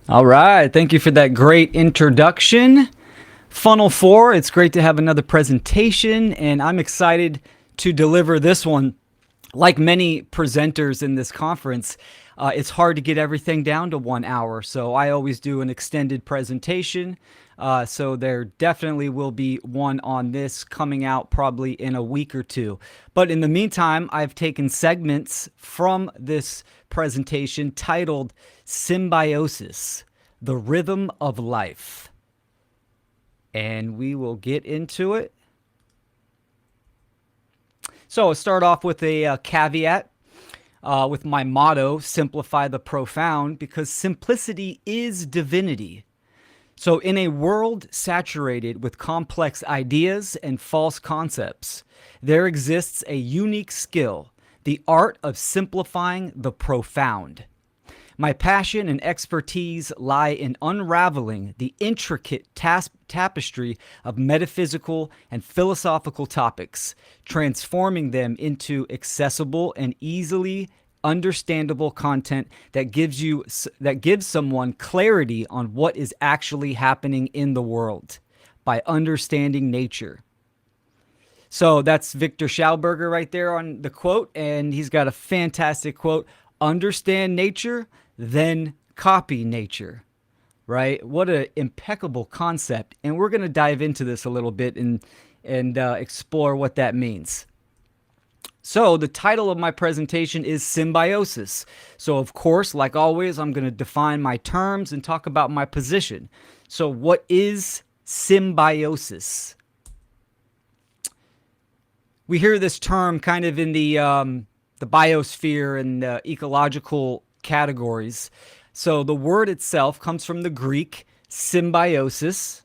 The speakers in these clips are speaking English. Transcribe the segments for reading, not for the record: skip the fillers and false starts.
All right. Thank you for that great introduction. Funnel 4, it's great to have another presentation, and I'm excited to deliver this one. Like many presenters in this conference, it's hard to get everything down to 1 hour, so I always do an extended presentation. So there definitely will be one on this coming out probably in a week or two. But in the meantime, I've taken segments from this presentation titled Symbiosis, the Rhythm of Life. And we will get into it. So I'll start off with a caveat with my motto, simplify the profound, because simplicity is divinity. So in a world saturated with complex ideas and false concepts, there exists a unique skill, the art of simplifying the profound. My passion and expertise lie in unraveling the intricate tapestry of metaphysical and philosophical topics, transforming them into accessible and easily understandable content that gives someone clarity on what is actually happening in the world by understanding nature. So that's Victor Schauberger right there on the quote, and he's got a fantastic quote: understand nature, then copy nature. Right? What an impeccable concept. And we're going to dive into this a little bit and explore what that means. So the title of my presentation is Symbiosis. So of course, like always, I'm going to define my terms and talk about my position. So what is symbiosis? We hear this term kind of in the biosphere and ecological categories. So the word itself comes from the Greek symbiosis,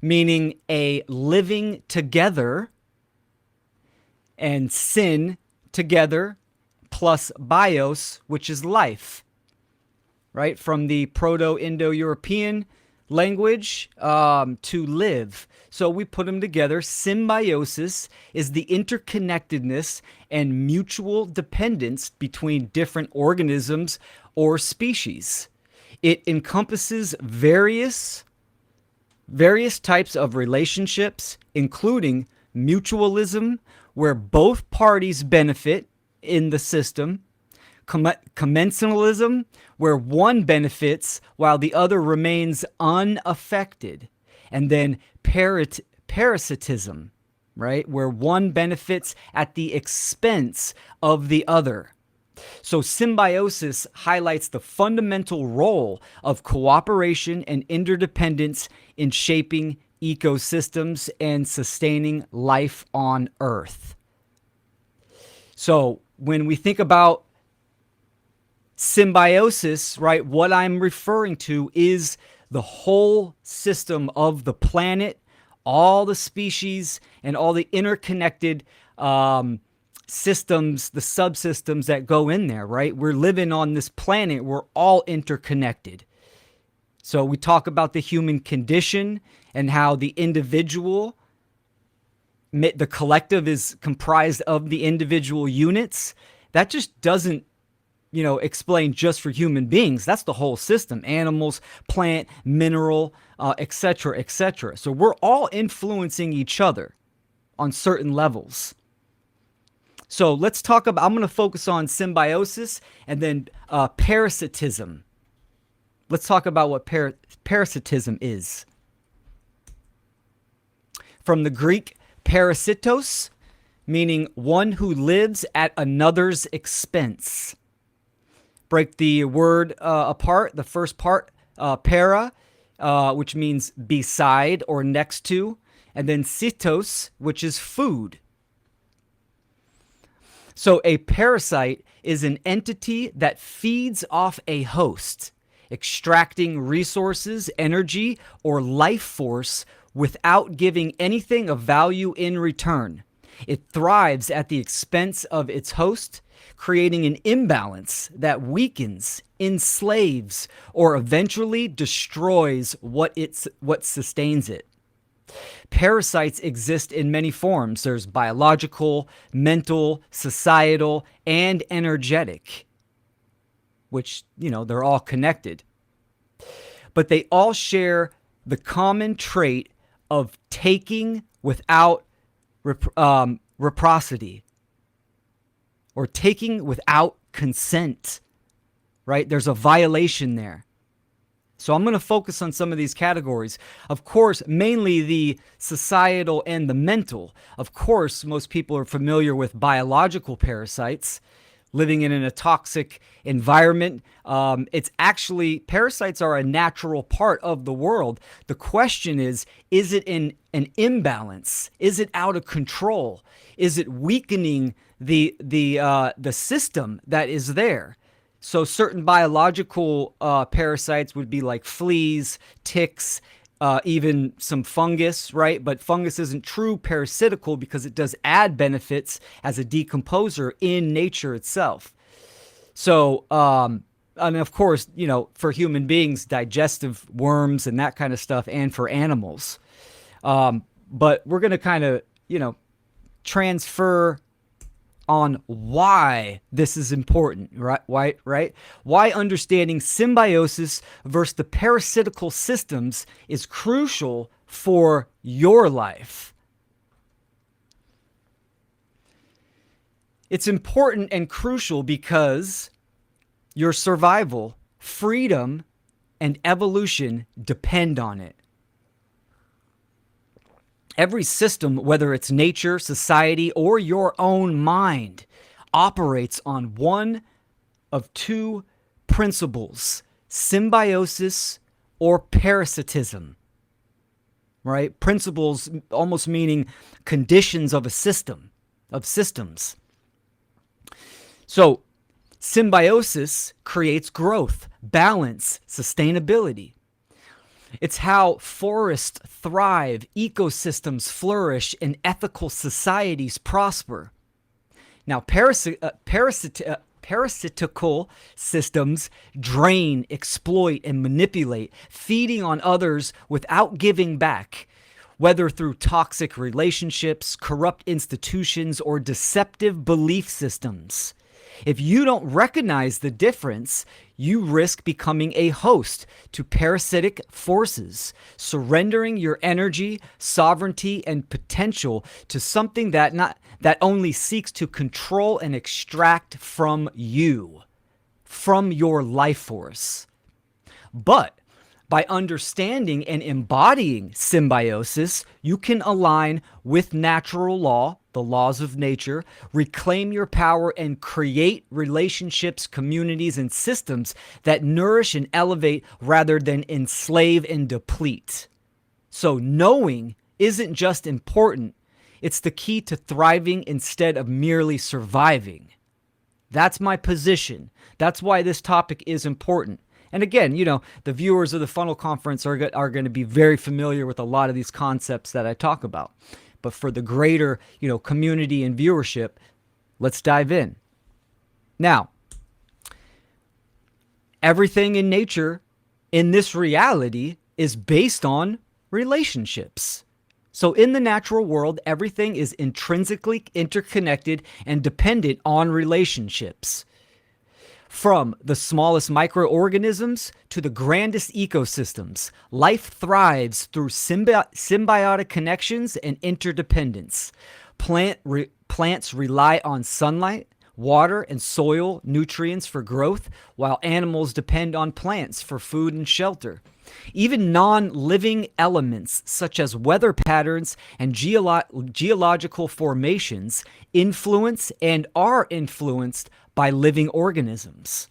meaning a living together, and syn, together, plus bios, which is life, right? From the Proto-Indo-European language, to live. So we put them together. Symbiosis is the interconnectedness and mutual dependence between different organisms or species. It encompasses various types of relationships, including mutualism, where both parties benefit in the system; commensalism, where one benefits while the other remains unaffected; and then parasitism, right, where one benefits at the expense of the other. So symbiosis highlights the fundamental role of cooperation and interdependence in shaping ecosystems and sustaining life on Earth. So when we think about symbiosis, right, what I'm referring to is the whole system of the planet, all the species, and all the interconnected systems, the subsystems that go in there, right? We're living on this planet. We're all interconnected. So we talk about the human condition and how the individual, the collective is comprised of the individual units. That just doesn't, explain just for human beings. That's the whole system: animals, plant, mineral, etc., etc. So we're all influencing each other on certain levels. So let's talk about, I'm going to focus on symbiosis and then parasitism. Let's talk about what parasitism is. From the Greek parasitos, meaning one who lives at another's expense. Break the word apart. The first part, para, which means beside or next to, and then sitos, which is food. So a parasite is an entity that feeds off a host, extracting resources, energy, or life force without giving anything of value in return. It thrives at the expense of its host, creating an imbalance that weakens, enslaves, or eventually destroys what sustains it. Parasites exist in many forms. There's biological, mental, societal, and energetic. which, they're all connected. But they all share the common trait of taking without reciprocity, or taking without consent, right? There's a violation there. So I'm going to focus on some of these categories. Of course, mainly the societal and the mental. Of course, most people are familiar with biological parasites living in a toxic environment. It's actually, parasites are a natural part of the world. The question is it in an imbalance? Is it out of control? Is it weakening the system that is there? So certain biological parasites would be like fleas, ticks, even some fungus, right? But fungus isn't true parasitical because it does add benefits as a decomposer in nature itself. So, and of course, for human beings, digestive worms and that kind of stuff, and for animals. But we're going to kind of, transfer on why this is important, right? Why understanding symbiosis versus the parasitical systems is crucial for your life. It's important and crucial because your survival, freedom, and evolution depend on it. Every system, whether it's nature, society, or your own mind, operates on one of two principles: symbiosis or parasitism, right? Principles almost meaning conditions of a system, of systems. So symbiosis creates growth, balance, sustainability. It's how forests thrive, ecosystems flourish, and ethical societies prosper. Now, parasitical systems drain, exploit, and manipulate, feeding on others without giving back, whether through toxic relationships, corrupt institutions, or deceptive belief systems. If you don't recognize the difference, you risk becoming a host to parasitic forces, surrendering your energy, sovereignty, and potential to something that only seeks to control and extract from you, from your life force. But by understanding and embodying symbiosis, you can align with natural law, the laws of nature, reclaim your power, and create relationships, communities, and systems that nourish and elevate rather than enslave and deplete. So knowing isn't just important, it's the key to thriving instead of merely surviving. That's my position. That's why this topic is important. And again, the viewers of the FUNL conference are going to be very familiar with a lot of these concepts that I talk about. But for the greater, community and viewership, let's dive in. Now, everything in nature, in this reality, is based on relationships. So in the natural world, everything is intrinsically interconnected and dependent on relationships. From the smallest microorganisms to the grandest ecosystems, life thrives through symbiotic connections and interdependence. Plants rely on sunlight, water, and soil nutrients for growth, while animals depend on plants for food and shelter. Even non-living elements such as weather patterns and geological formations influence and are influenced by living organisms.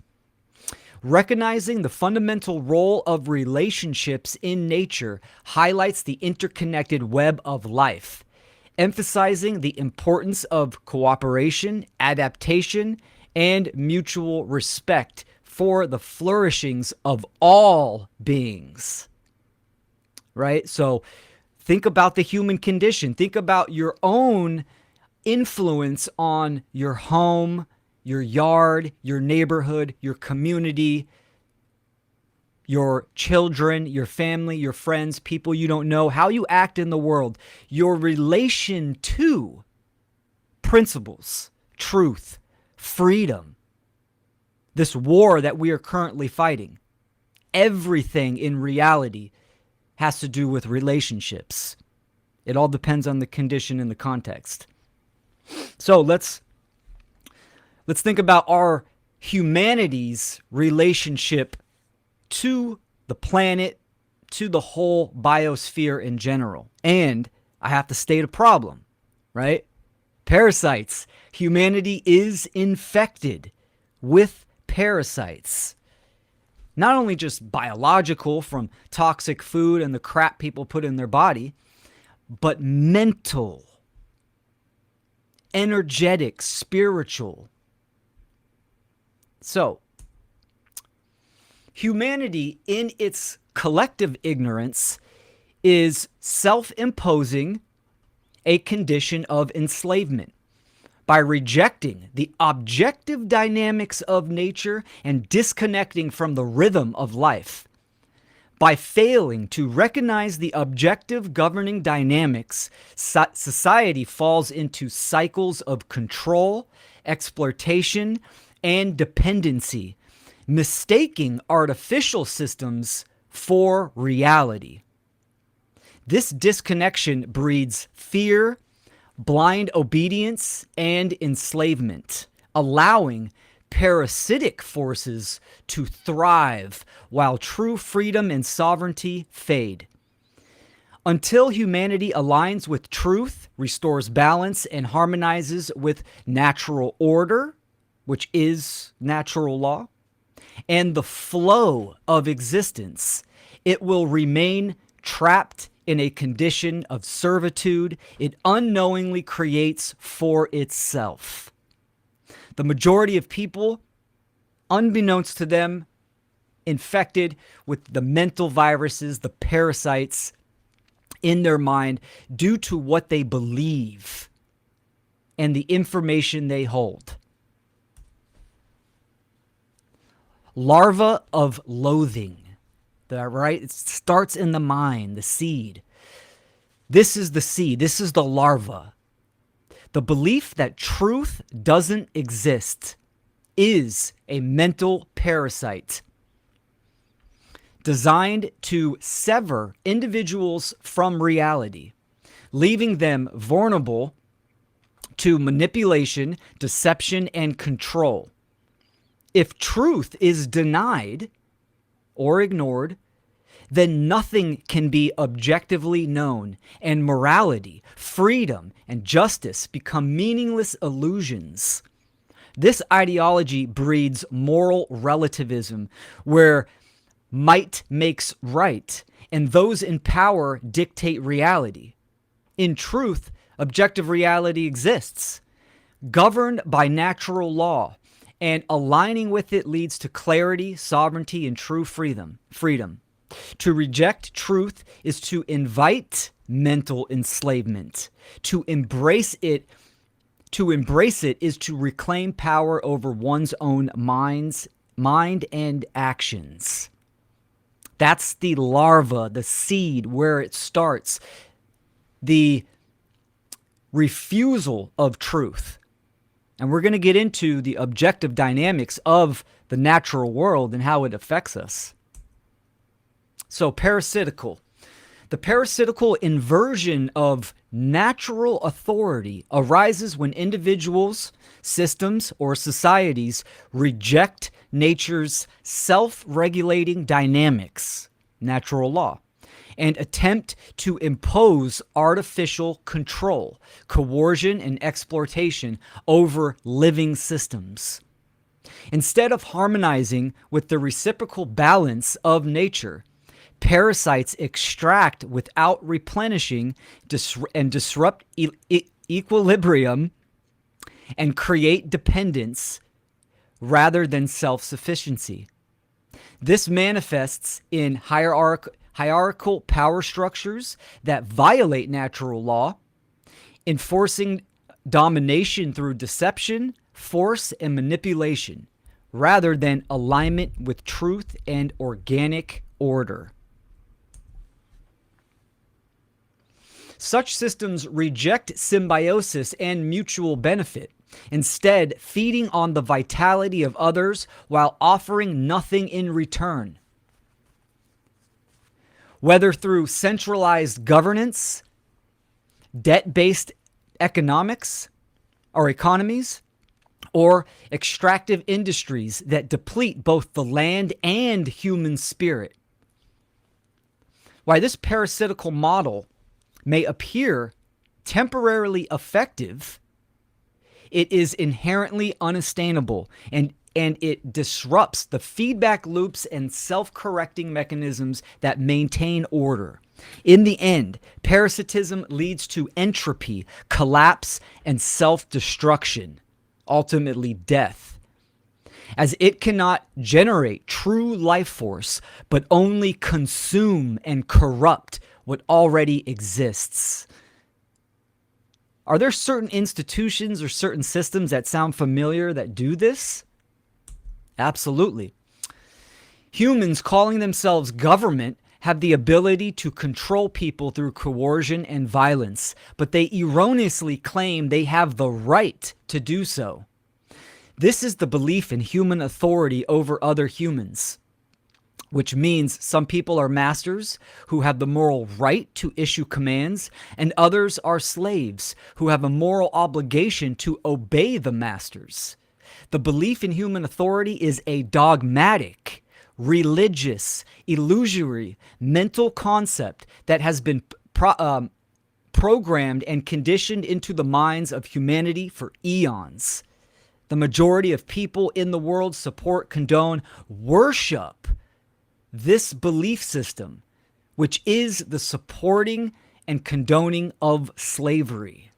Recognizing the fundamental role of relationships in nature highlights the interconnected web of life, emphasizing the importance of cooperation, adaptation, and mutual respect for the flourishings of all beings. Right? So think about the human condition. Think about your own influence on your home, your yard, your neighborhood, your community, your children, your family, your friends, people you don't know, how you act in the world, your relation to principles, truth, freedom, This war that we are currently fighting, everything in reality has to do with relationships. It all depends on the condition and the context. So let's think about our humanity's relationship to the planet, to the whole biosphere in general. And I have to state a problem, right? Parasites. Humanity is infected with parasites. Not only just biological from toxic food and the crap people put in their body, but mental, energetic, spiritual. So, humanity in its collective ignorance is self-imposing a condition of enslavement by rejecting the objective dynamics of nature and disconnecting from the rhythm of life. By failing to recognize the objective governing dynamics, society falls into cycles of control, exploitation, and dependency, mistaking artificial systems for reality. This disconnection breeds fear, blind obedience, and enslavement, allowing parasitic forces to thrive while true freedom and sovereignty fade. Until humanity aligns with truth, restores balance, and harmonizes with natural order, which is natural law, and the flow of existence, it will remain trapped in a condition of servitude it unknowingly creates for itself. The majority of people, unbeknownst to them, infected with the mental viruses, the parasites in their mind due to what they believe and the information they hold. Larva of loathing. Right? It starts in the mind, the seed. This is the seed. This is the larva. The belief that truth doesn't exist is a mental parasite designed to sever individuals from reality, leaving them vulnerable to manipulation, deception, and control. If truth is denied or ignored, then nothing can be objectively known, and morality, freedom, and justice become meaningless illusions. This ideology breeds moral relativism, where might makes right, and those in power dictate reality. In truth, objective reality exists, governed by natural law, and aligning with it leads to clarity, sovereignty, and true freedom. To reject truth is to invite mental enslavement. To embrace it is to reclaim power over one's own mind and actions. That's the larva, the seed, where it starts. The refusal of truth. And we're going to get into the objective dynamics of the natural world and how it affects us. So, parasitical. The parasitical inversion of natural authority arises when individuals, systems, or societies reject nature's self-regulating dynamics, natural law, and attempt to impose artificial control, coercion, and exploitation over living systems. Instead of harmonizing with the reciprocal balance of nature, parasites extract without replenishing and disrupt equilibrium and create dependence rather than self-sufficiency. This manifests in hierarchical power structures that violate natural law, enforcing domination through deception, force, and manipulation, rather than alignment with truth and organic order. Such systems reject symbiosis and mutual benefit, instead feeding on the vitality of others while offering nothing in return. Whether through centralized governance, debt-based economics or economies, or extractive industries that deplete both the land and human spirit. While this parasitical model may appear temporarily effective, it is inherently unsustainable, and it disrupts the feedback loops and self-correcting mechanisms that maintain order. In the end, parasitism leads to entropy, collapse, and self-destruction, ultimately death, as it cannot generate true life force, but only consume and corrupt what already exists. Are there certain institutions or certain systems that sound familiar that do this? Absolutely. Humans calling themselves government have the ability to control people through coercion and violence, but they erroneously claim they have the right to do so. This is the belief in human authority over other humans, which means some people are masters who have the moral right to issue commands, and others are slaves who have a moral obligation to obey the masters. The belief in human authority is a dogmatic, religious, illusory, mental concept that has been programmed and conditioned into the minds of humanity for eons. The majority of people in the world support, condone, worship this belief system, which is the supporting and condoning of slavery.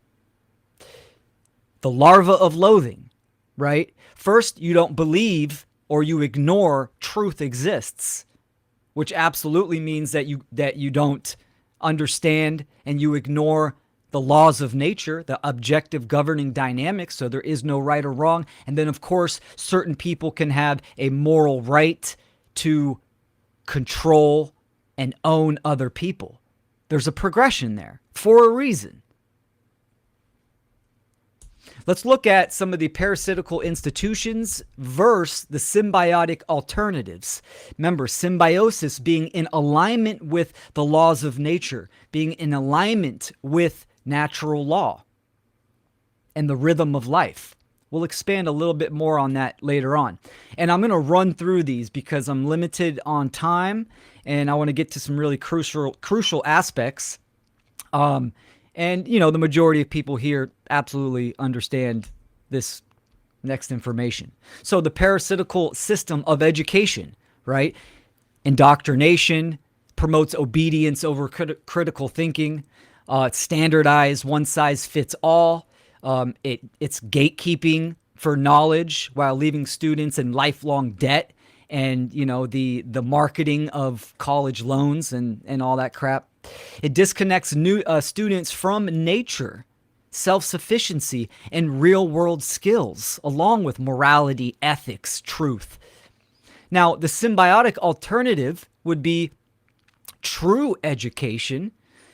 The larva of loathing, right? First, you don't believe or you ignore truth exists, which absolutely means that you don't understand and you ignore the laws of nature, the objective governing dynamics, so there is no right or wrong. And then, of course, certain people can have a moral right to control and own other people. There's a progression there for a reason. Let's look at some of the parasitical institutions versus the symbiotic alternatives. Remember, symbiosis being in alignment with the laws of nature, being in alignment with natural law and the rhythm of life. We'll expand a little bit more on that later on. And I'm going to run through these because I'm limited on time and I want to get to some really crucial aspects. And, you know, the majority of people here absolutely understand this next information. So the parasitical system of education, right? Indoctrination promotes obedience over critical thinking. It's standardized, one size fits all. It's gatekeeping for knowledge while leaving students in lifelong debt, and you know the marketing of college loans and all that crap. It disconnects new students from nature, self-sufficiency, and real-world skills, along with morality, ethics, truth. Now, the symbiotic alternative would be true education.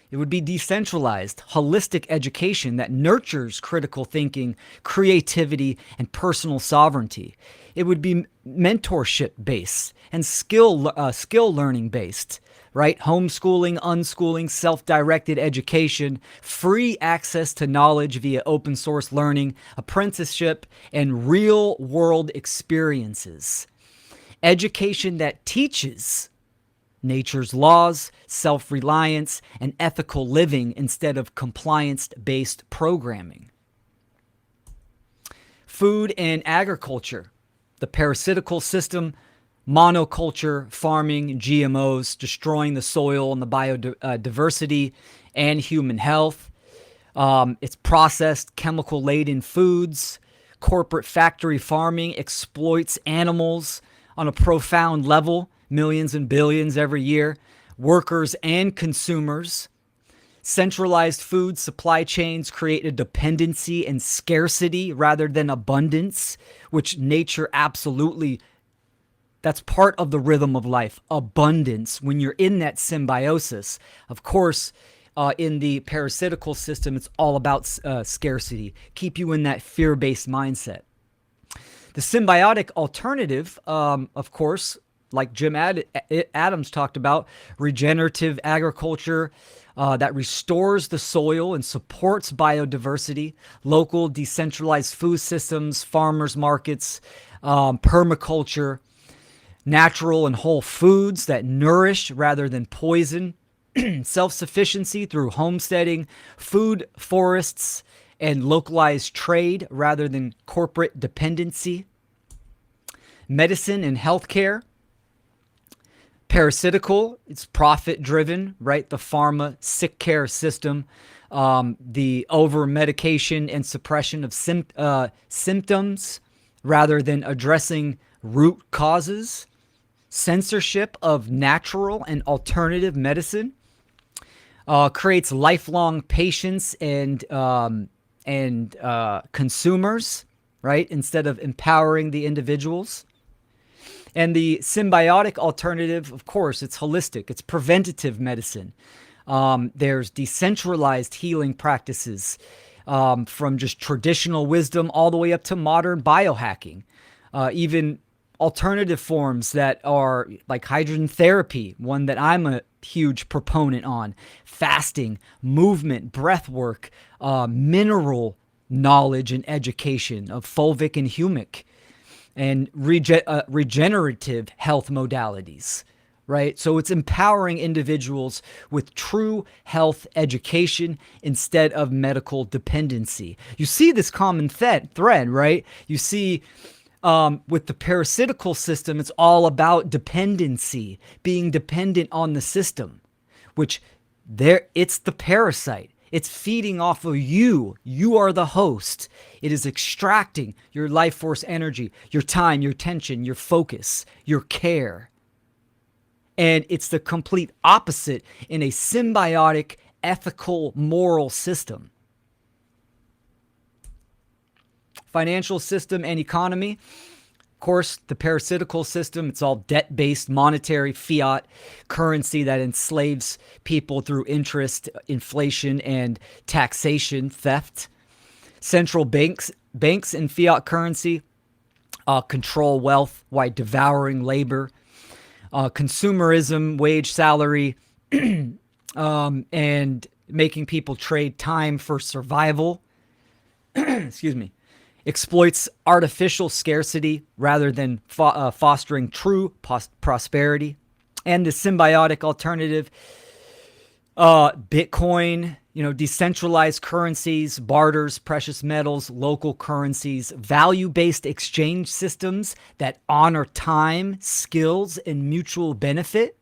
It would be decentralized, holistic education that nurtures critical thinking, creativity, and personal sovereignty. It would be mentorship-based and skill learning-based, right? Homeschooling, unschooling, self-directed education, free access to knowledge via open source learning, apprenticeship, and real-world experiences. Education that teaches nature's laws, self-reliance, and ethical living instead of compliance-based programming. Food and agriculture. The parasitical system, monoculture, farming, GMOs, destroying the soil and the biodiversity and human health. It's processed, chemical-laden foods. Corporate factory farming exploits animals on a profound level, millions and billions every year, workers and consumers. Centralized food supply chains create a dependency and scarcity rather than abundance, which nature absolutely, that's part of the rhythm of life, abundance. When you're in that symbiosis, of course, In the parasitical system, it's all about scarcity, keep you in that fear-based mindset. The symbiotic alternative, of course, like Adams talked about, regenerative agriculture that restores the soil and supports biodiversity, local decentralized food systems, farmers markets, permaculture, natural and whole foods that nourish rather than poison, self-sufficiency through homesteading, food forests, and localized trade rather than corporate dependency, medicine and healthcare. Parasitical, it's profit-driven, right? The pharma sick care system, the over-medication and suppression of symptoms rather than addressing root causes, censorship of natural and alternative medicine, creates lifelong patients and consumers, right? Instead of empowering the individuals. And the symbiotic alternative, of course, it's holistic. It's preventative medicine. There's decentralized healing practices from just traditional wisdom all the way up to modern biohacking. Even alternative forms that are like hydrogen therapy, one that I'm a huge proponent on, fasting, movement, breath work, mineral knowledge and education of fulvic and humic, and regenerative health modalities, right? So it's empowering individuals with true health education instead of medical dependency. You see this common thread, right? You see with the parasitical system, it's all about dependency, being dependent on the system, which it's the parasite. It's feeding off of you. You are the host. It is extracting your life force energy, your time, your attention, your focus, your care. And it's the complete opposite in a symbiotic, ethical, moral system. Financial system and economy. Of course, the parasitical system, it's all debt-based monetary fiat currency that enslaves people through interest, inflation, and taxation theft. Central banks and fiat currency control wealth while devouring labor. Consumerism, wage salary, and making people trade time for survival. Excuse me. Exploits artificial scarcity rather than fostering true prosperity. And the symbiotic alternative, Bitcoin, decentralized currencies, barters, precious metals, local currencies, value-based exchange systems that honor time, skills, and mutual benefit.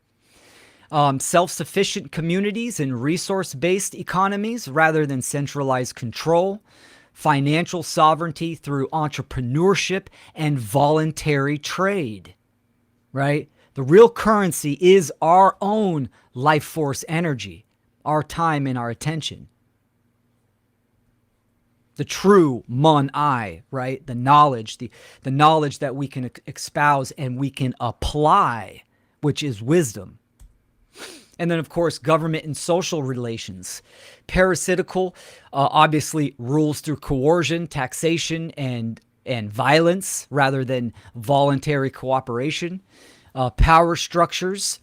Self-sufficient communities and resource-based economies rather than centralized control. Financial sovereignty through entrepreneurship and voluntary trade, right? The real currency is our own life force energy, our time and our attention. The true mon-I, right? The knowledge that we can espouse and we can apply, which is wisdom. And then, of course, government and social relations. Parasitical obviously rules through coercion, taxation, and violence rather than voluntary cooperation. Power structures,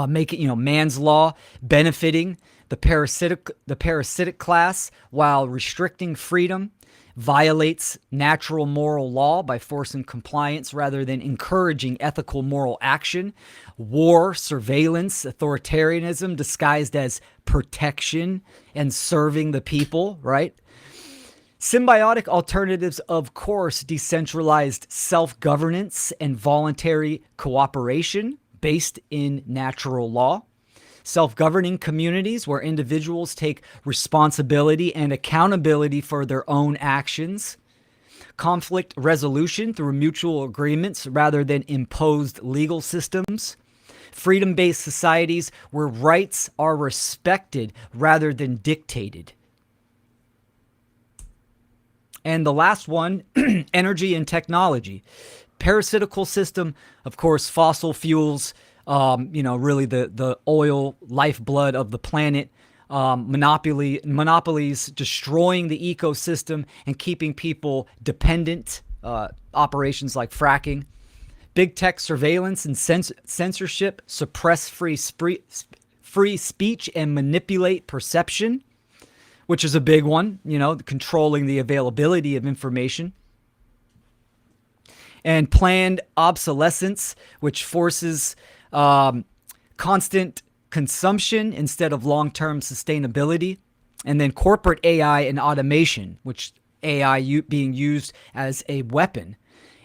making man's law benefiting the parasitic class while restricting freedom. Violates natural moral law by forcing compliance rather than encouraging ethical moral action. War, surveillance, authoritarianism disguised as protection and serving the people, right? Symbiotic alternatives, of course, decentralized self-governance and voluntary cooperation based in natural law. Self-governing communities where individuals take responsibility and accountability for their own actions. Conflict resolution through mutual agreements rather than imposed legal systems. Freedom-based societies where rights are respected rather than dictated. And the last one, energy and technology. Parasitical system, of course, fossil fuels, really the oil lifeblood of the planet, monopolies destroying the ecosystem and keeping people dependent, operations like fracking. Big tech surveillance and censorship suppress free speech and manipulate perception, which is a big one, controlling the availability of information. And planned obsolescence, which forces constant consumption instead of long-term sustainability. And then corporate AI and automation, which AI being used as a weapon.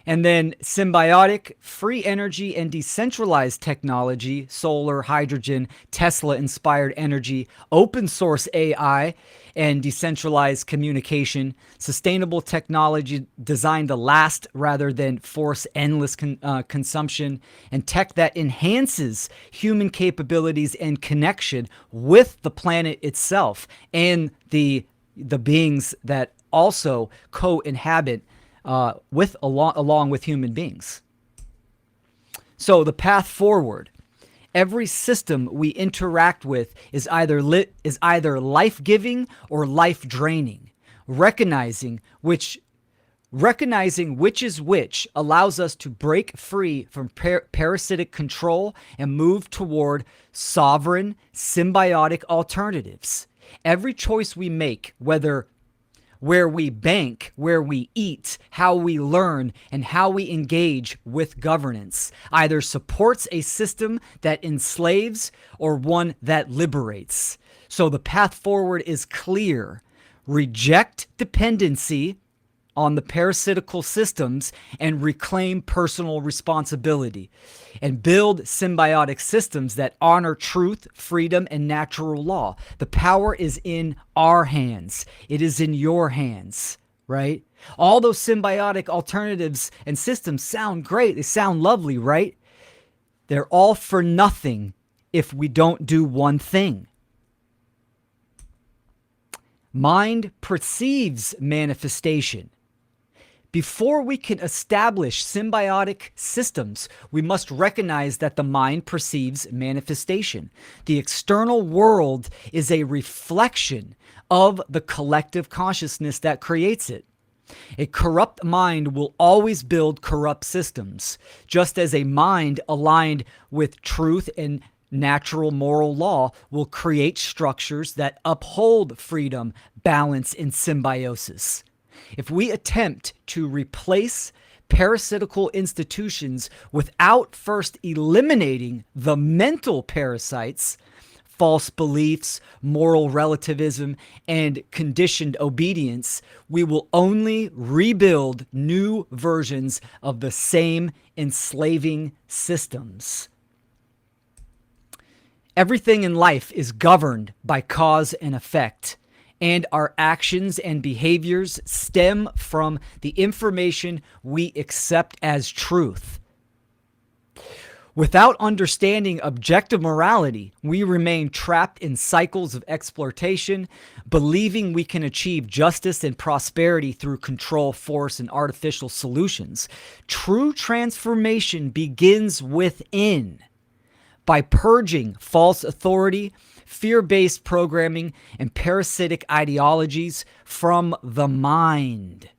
And then symbiotic, free energy and decentralized technology, solar, hydrogen, Tesla-inspired energy, open source AI and decentralized communication, sustainable technology designed to last rather than force endless consumption, and tech that enhances human capabilities and connection with the planet itself and the beings that also co-inhabit along with human beings. So the path forward. Every system we interact with is either life-giving or life-draining. Recognizing which is which allows us to break free from parasitic control and move toward sovereign, symbiotic alternatives. Every choice we make, whether where we bank, where we eat, how we learn, and how we engage with governance, either supports a system that enslaves or one that liberates. So the path forward is clear. Reject dependency on the parasitical systems and reclaim personal responsibility, and build symbiotic systems that honor truth, freedom, and natural law. The power is in our hands. It is in your hands, right? All those symbiotic alternatives and systems sound great. They sound lovely, right? They're all for nothing if we don't do one thing. Mind perceives manifestation. Before we can establish symbiotic systems, we must recognize that the mind perceives manifestation. The external world is a reflection of the collective consciousness that creates it. A corrupt mind will always build corrupt systems, just as a mind aligned with truth and natural moral law will create structures that uphold freedom, balance, and symbiosis. If we attempt to replace parasitical institutions without first eliminating the mental parasites, false beliefs, moral relativism, and conditioned obedience, we will only rebuild new versions of the same enslaving systems. Everything in life is governed by cause and effect, and our actions and behaviors stem from the information we accept as truth. Without understanding objective morality, we remain trapped in cycles of exploitation, believing we can achieve justice and prosperity through control, force, and artificial solutions. True transformation begins within, by purging false authority, fear-based programming, and parasitic ideologies from the mind.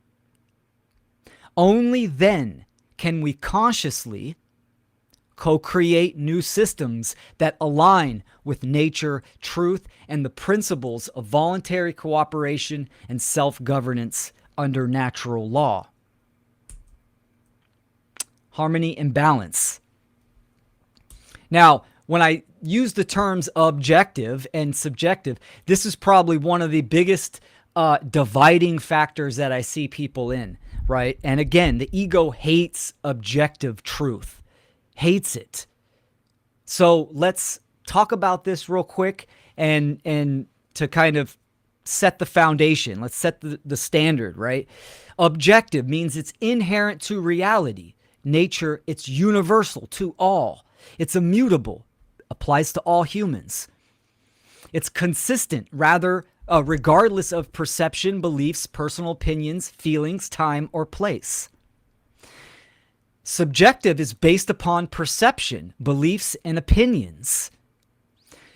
Only then can we consciously co-create new systems that align with nature, truth, and the principles of voluntary cooperation and self-governance under natural law. Harmony and balance. Now, when I use the terms objective and subjective, this is probably one of the biggest dividing factors that I see people in, right? And again, the ego hates objective truth, hates it. So let's talk about this real quick and to kind of set the foundation. Let's set the standard, right? Objective means it's inherent to reality. Nature, it's universal to all. It's immutable. Applies to all humans. It's consistent, regardless of perception, beliefs, personal opinions, feelings, time, or place. Subjective is based upon perception, beliefs, and opinions.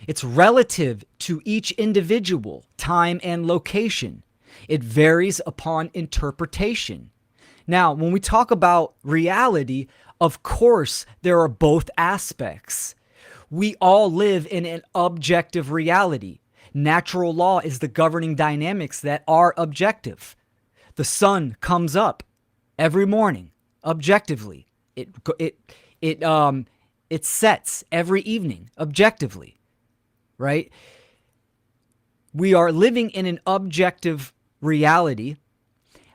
It's relative to each individual, time and location. It varies upon interpretation. Now, when we talk about reality, of course, there are both aspects. We all live in an objective reality. Natural law is the governing dynamics that are objective. The sun comes up every morning, objectively. It sets every evening, objectively, right? We are living in an objective reality,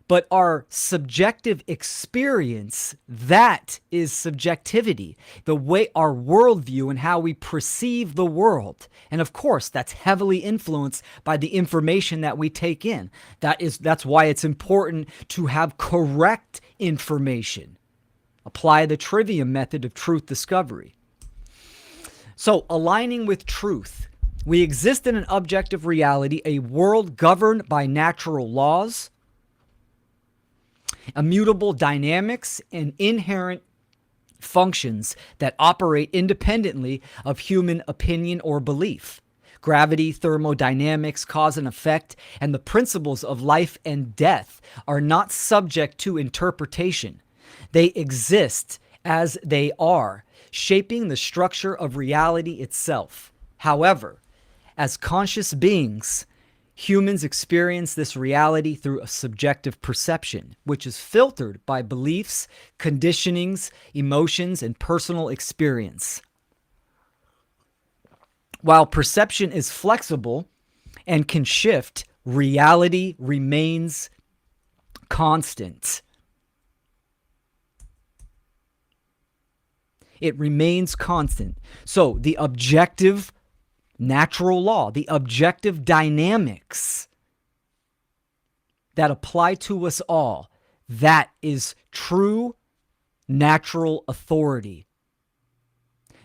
but our subjective experience, that is subjectivity, the way our worldview and how we perceive the world. And of course, that's heavily influenced by the information that we take in. That's why it's important to have correct information. Apply the trivium method of truth discovery. So, aligning with truth, we exist in an objective reality, a world governed by natural laws, immutable dynamics, and inherent functions that operate independently of human opinion or belief. Gravity, thermodynamics, cause and effect, and the principles of life and death are not subject to interpretation. They exist as they are, shaping the structure of reality itself. However, as conscious beings, humans experience this reality through a subjective perception, which is filtered by beliefs, conditionings, emotions, and personal experience. While perception is flexible and can shift, reality remains constant. It remains constant. So the objective natural law, the objective dynamics that apply to us all, that is true natural authority.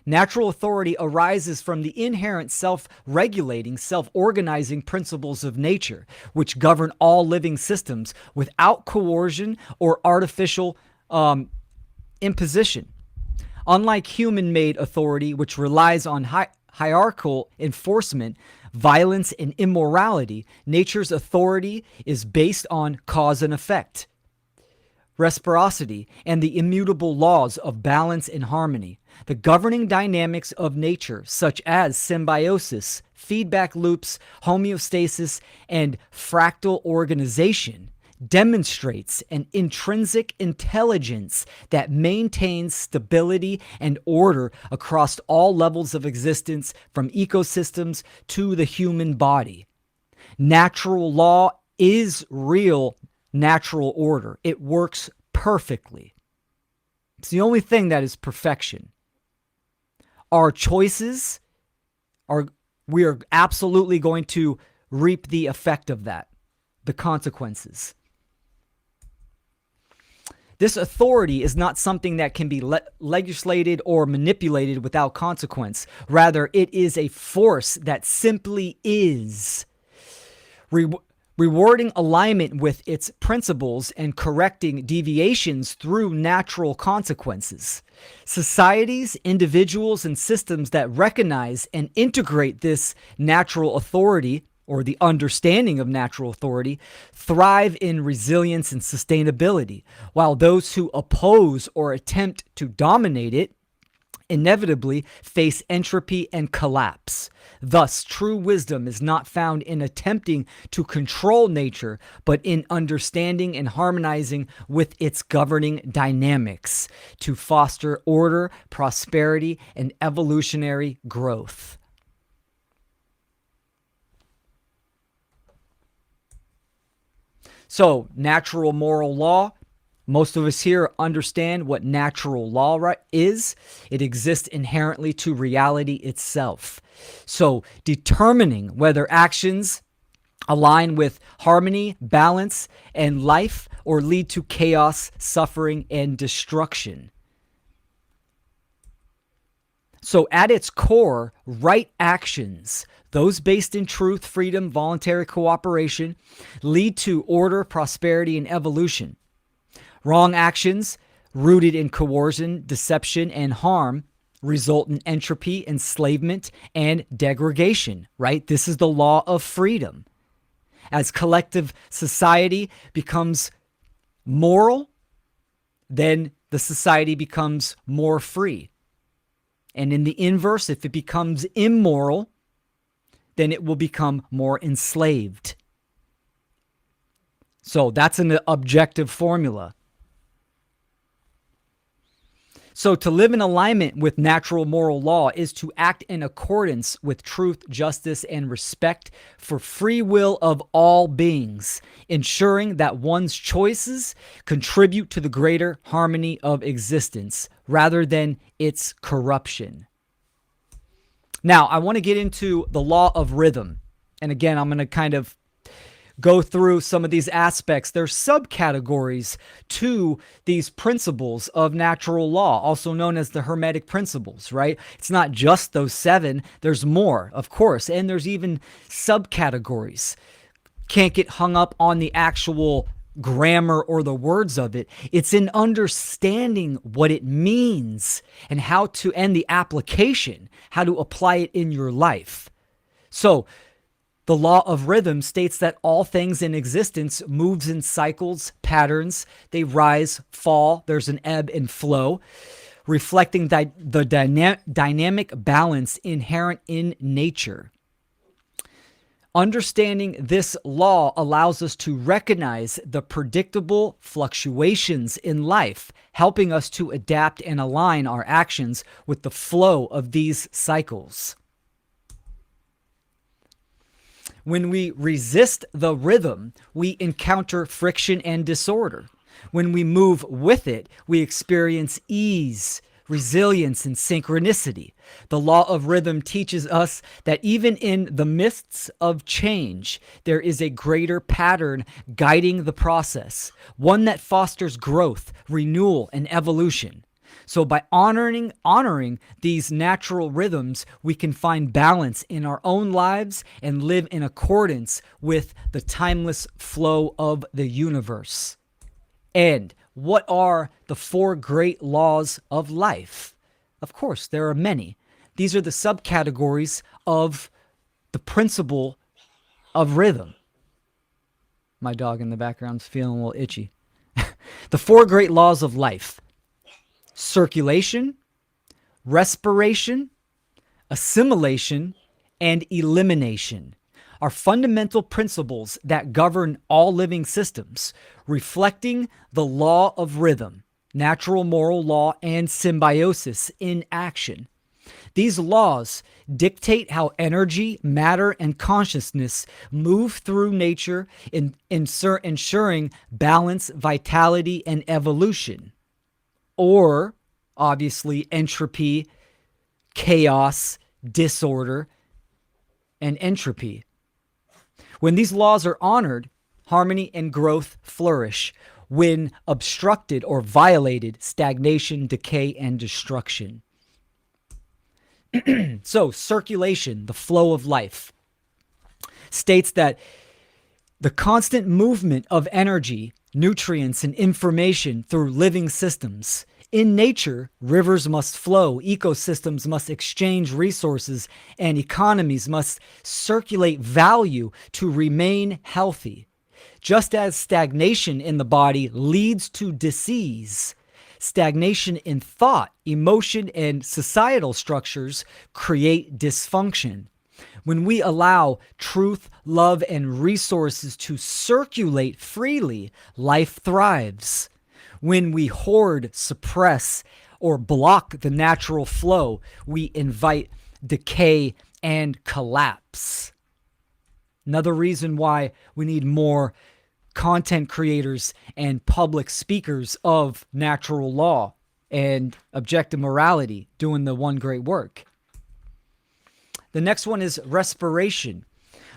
Natural authority arises from the inherent self-regulating, self-organizing principles of nature, which govern all living systems without coercion or artificial imposition. Unlike human-made authority, which relies on hierarchical enforcement, violence, and immorality, nature's authority is based on cause and effect, reciprocity, and the immutable laws of balance and harmony. The governing dynamics of nature, such as symbiosis, feedback loops, homeostasis, and fractal organization, demonstrates an intrinsic intelligence that maintains stability and order across all levels of existence, from ecosystems to the human body. Natural law is real natural order. It works perfectly. It's the only thing that is perfection. Our choices we are absolutely going to reap the effect of that, the consequences. This authority is not something that can be legislated or manipulated without consequence. Rather, it is a force that simply is. Rewarding alignment with its principles and correcting deviations through natural consequences. Societies, individuals, and systems that recognize and integrate this natural authority, or the understanding of natural authority, thrive in resilience and sustainability, while those who oppose or attempt to dominate it inevitably face entropy and collapse. Thus, true wisdom is not found in attempting to control nature, but in understanding and harmonizing with its governing dynamics to foster order, prosperity, and evolutionary growth. So, natural moral law. Most of us here understand what natural law is. It exists inherently to reality itself. So, determining whether actions align with harmony, balance, and life, or lead to chaos, suffering, and destruction. So, at its core, right actions, those based in truth, freedom, voluntary cooperation, lead to order, prosperity, and evolution. Wrong actions, rooted in coercion, deception, and harm, result in entropy, enslavement, and degradation, right? This is the law of freedom. As collective society becomes moral, then the society becomes more free. And in the inverse, if it becomes immoral, then it will become more enslaved. So that's an objective formula. So to live in alignment with natural moral law is to act in accordance with truth, justice, and respect for free will of all beings, ensuring that one's choices contribute to the greater harmony of existence rather than its corruption. Now, I want to get into the law of rhythm. And again, I'm going to kind of go through some of these aspects. There's subcategories to these principles of natural law, also known as the Hermetic principles, right? It's not just those 7. There's more, of course, and there's even subcategories. Can't get hung up on the actual grammar or the words of it. It's in understanding what it means and how to end the application, how to apply it in your life. So, the law of rhythm states that all things in existence moves in cycles, patterns. They rise, fall. There's an ebb and flow, reflecting the dynamic balance inherent in nature. Understanding this law allows us to recognize the predictable fluctuations in life, helping us to adapt and align our actions with the flow of these cycles. When we resist the rhythm, we encounter friction and disorder. When we move with it, we experience ease, resilience, and synchronicity. The law of rhythm teaches us that even in the midst of change, there is a greater pattern guiding the process, one that fosters growth, renewal, and evolution. So by honoring these natural rhythms, we can find balance in our own lives and live in accordance with the timeless flow of the universe. And what are the 4 great laws of life? Of course, there are many. These are the subcategories of the principle of rhythm. My dog in the background's feeling a little itchy. The 4 great laws of life: circulation, respiration, assimilation, and elimination are fundamental principles that govern all living systems, reflecting the law of rhythm, natural moral law, and symbiosis in action. These laws dictate how energy, matter, and consciousness move through nature, ensuring balance, vitality, and evolution. Or, obviously, entropy, chaos, disorder, and entropy. When these laws are honored, harmony and growth flourish. When obstructed or violated, stagnation, decay, and destruction. So, circulation, the flow of life, states that the constant movement of energy, nutrients, and information through living systems. In nature, rivers must flow, ecosystems must exchange resources, and economies must circulate value to remain healthy. Just as stagnation in the body leads to disease, stagnation in thought, emotion, and societal structures create dysfunction. When we allow truth, love, and resources to circulate freely, life thrives. When we hoard, suppress, or block the natural flow, we invite decay and collapse. Another reason why we need more content creators and public speakers of natural law and objective morality doing the one great work. The next one is respiration.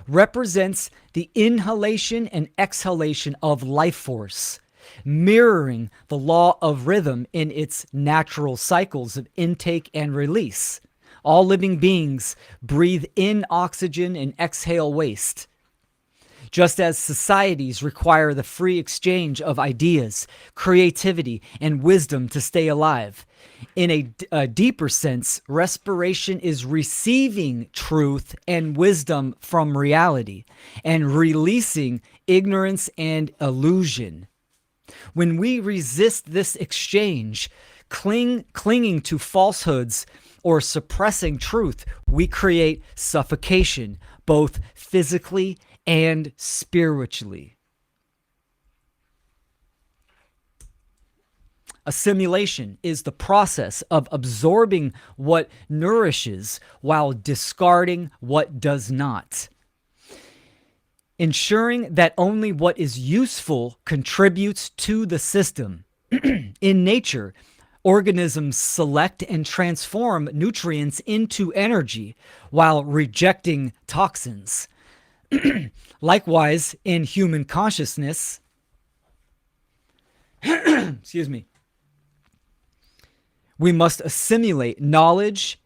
Represents the inhalation and exhalation of life force, mirroring the law of rhythm in its natural cycles of intake and release. All living beings breathe in oxygen and exhale waste. Just as societies require the free exchange of ideas, creativity, and wisdom to stay alive, in a deeper sense, respiration is receiving truth and wisdom from reality and releasing ignorance and illusion. When we resist this exchange, clinging to falsehoods or suppressing truth, we create suffocation, both physically and spiritually. Assimilation is the process of absorbing what nourishes while discarding what does not. Ensuring that only what is useful contributes to the system. In nature, organisms select and transform nutrients into energy while rejecting toxins. Likewise, in human consciousness, excuse me, we must assimilate knowledge,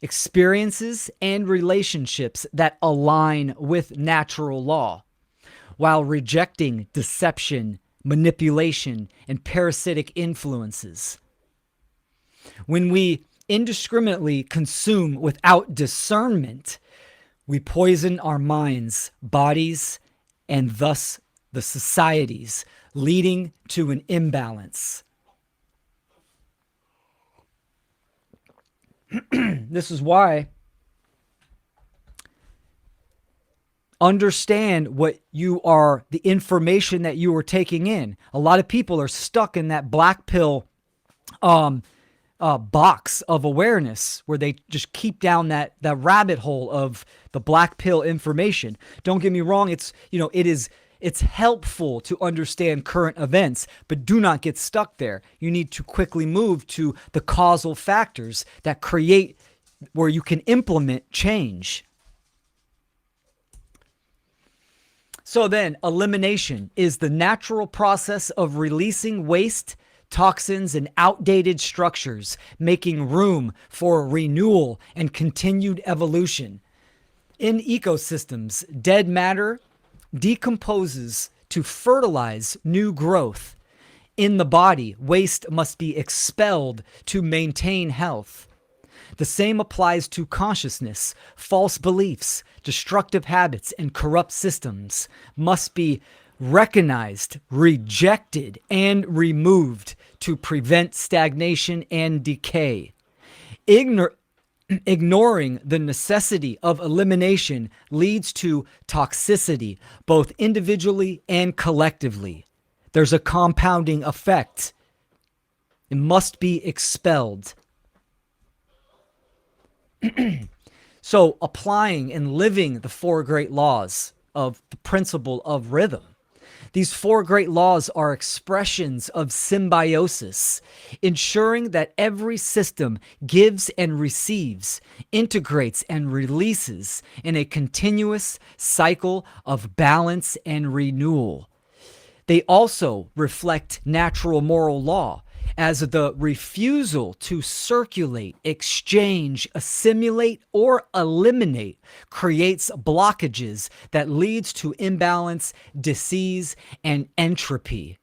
experiences, and relationships that align with natural law, while rejecting deception, manipulation, and parasitic influences. When we indiscriminately consume without discernment, we poison our minds, bodies, and thus the societies, leading to an imbalance. This is why understand what you are, the information that you are taking in. A lot of people are stuck in that black pill box of awareness where they just keep down that rabbit hole of the black pill information. Don't get me wrong, it's helpful to understand current events, but do not get stuck there. You need to quickly move to the causal factors that create where you can implement change. So then, elimination is the natural process of releasing waste, toxins, and outdated structures, making room for renewal and continued evolution. In ecosystems, dead matter decomposes to fertilize new growth. In the body, waste must be expelled to maintain health. The same applies to consciousness. False beliefs, destructive habits, and corrupt systems must be recognized, rejected, and removed to prevent stagnation and decay. Ignoring the necessity of elimination leads to toxicity, both individually and collectively. There's a compounding effect. It must be expelled. So, applying and living the four great laws of the principle of rhythm. These four great laws are expressions of symbiosis, ensuring that every system gives and receives, integrates and releases in a continuous cycle of balance and renewal. They also reflect natural moral law, as the refusal to circulate, exchange, assimilate, or eliminate creates blockages that leads to imbalance, disease, and entropy.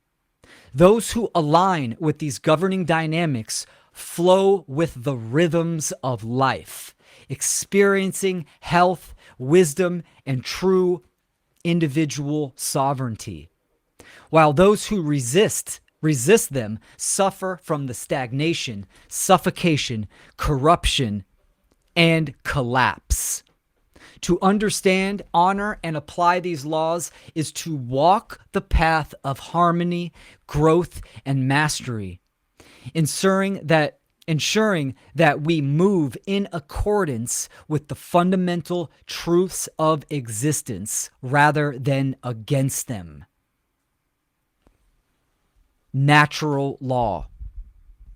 Those who align with these governing dynamics flow with the rhythms of life, experiencing health, wisdom, and true individual sovereignty. While those who resist them suffer from the stagnation, suffocation, corruption, and collapse. To understand, honor, and apply these laws is to walk the path of harmony, growth, and mastery, ensuring that we move in accordance with the fundamental truths of existence rather than against them. Natural law,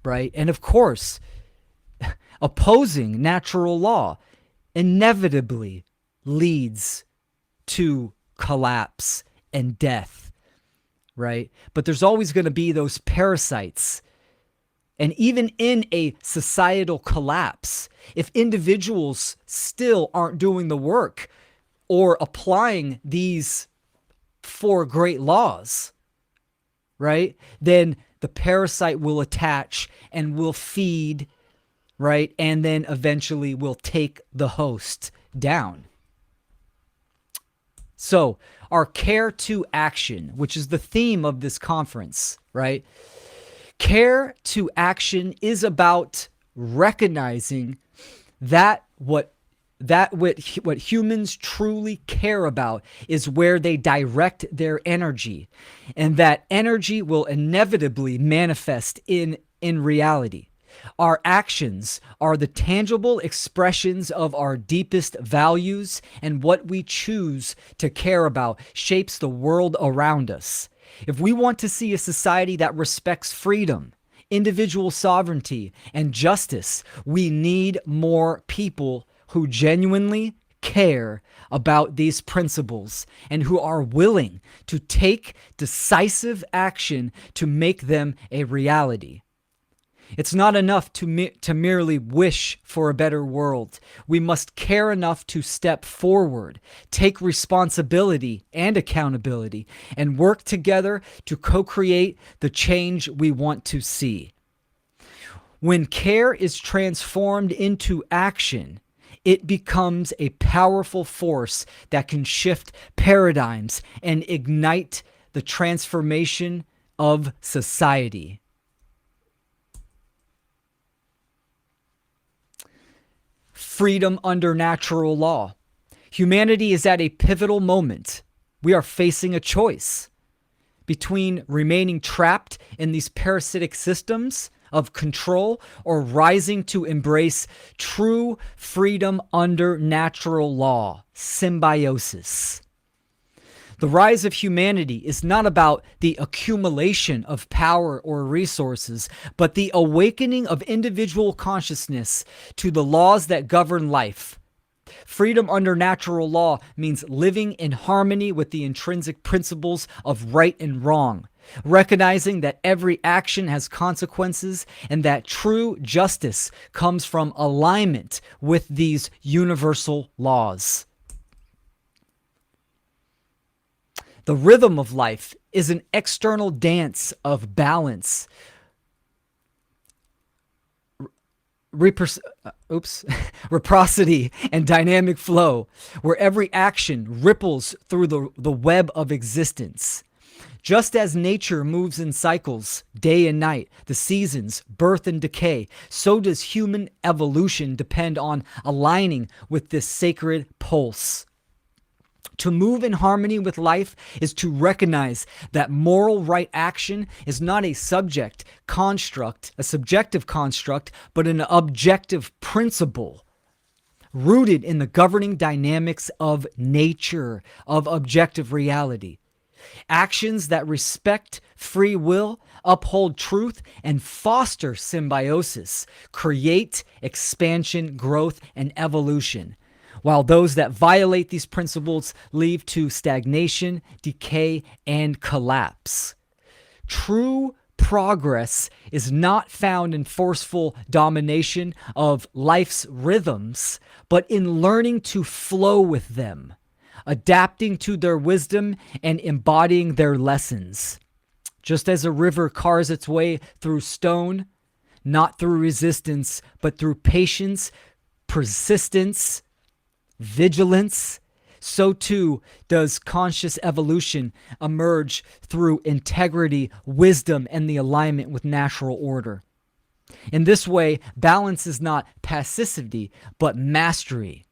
right? And of course, opposing natural law inevitably leads to collapse and death, right? But there's always going to be those parasites. And even in a societal collapse, if individuals still aren't doing the work or applying these for great laws, right, then the parasite will attach and will feed, right, and then eventually will take the host down. So our care to action, which is the theme of this conference, right? Care to action is about recognizing that what humans truly care about is where they direct their energy, and that energy will inevitably manifest in reality. Our actions are the tangible expressions of our deepest values, and what we choose to care about shapes the world around us. If we want to see a society that respects freedom, individual sovereignty, and justice, we need more people who genuinely care about these principles and who are willing to take decisive action to make them a reality. It's not enough to merely wish for a better world. We must care enough to step forward, take responsibility and accountability, and work together to co-create the change we want to see. When care is transformed into action, it becomes a powerful force that can shift paradigms and ignite the transformation of society. Freedom under natural law. Humanity is at a pivotal moment. We are facing a choice between remaining trapped in these parasitic systems of control or rising to embrace true freedom under natural law, symbiosis. The rise of humanity is not about the accumulation of power or resources, but the awakening of individual consciousness to the laws that govern life. Freedom under natural law means living in harmony with the intrinsic principles of right and wrong, recognizing that every action has consequences and that true justice comes from alignment with these universal laws. The rhythm of life is an external dance of balance, reciprocity, and dynamic flow, where every action ripples through the web of existence. Just as nature moves in cycles, day and night, the seasons, birth and decay, so does human evolution depend on aligning with this sacred pulse. To move in harmony with life is to recognize that moral right action is not a subjective construct, but an objective principle rooted in the governing dynamics of nature, of objective reality. Actions that respect free will, uphold truth, and foster symbiosis create expansion, growth, and evolution, while those that violate these principles lead to stagnation, decay, and collapse. True progress is not found in forceful domination of life's rhythms, but in learning to flow with them, adapting to their wisdom and embodying their lessons. Just as a river carves its way through stone, not through resistance, but through patience, persistence, vigilance, so too does conscious evolution emerge through integrity, wisdom, and the alignment with natural order. In this way, balance is not passivity, but mastery,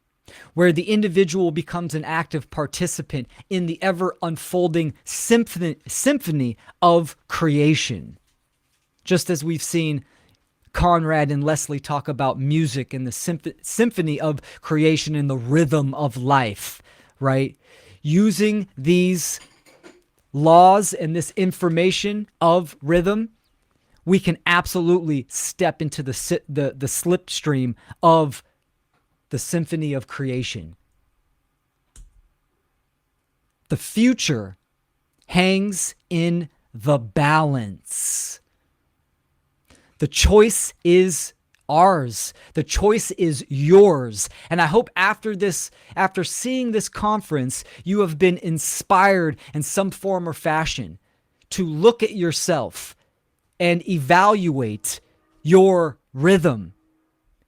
where the individual becomes an active participant in the ever-unfolding symphony of creation. Just as we've seen Conrad and Leslie talk about music and the symphony of creation and the rhythm of life, right? Using these laws and this information of rhythm, we can absolutely step into the slipstream of the symphony of creation. The future hangs in the balance. The choice is ours. The choice is yours. And I hope after seeing this conference, you have been inspired in some form or fashion to look at yourself and evaluate your rhythm,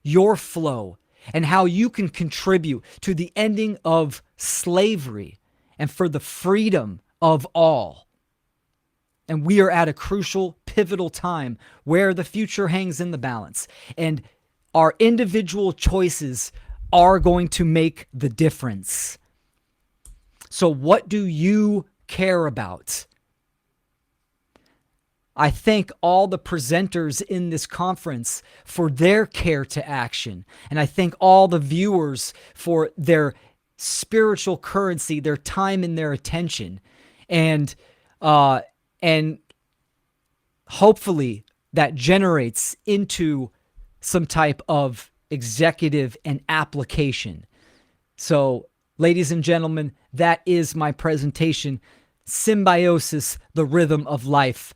your flow, and how you can contribute to the ending of slavery and for the freedom of all. And we are at a crucial, pivotal time where the future hangs in the balance. And our individual choices are going to make the difference. So what do you care about? I thank all the presenters in this conference for their care to action. And I thank all the viewers for their spiritual currency, their time and their attention. And hopefully that generates into some type of executive and application. So, ladies and gentlemen, that is my presentation, Symbiosis, the Rhythm of Life.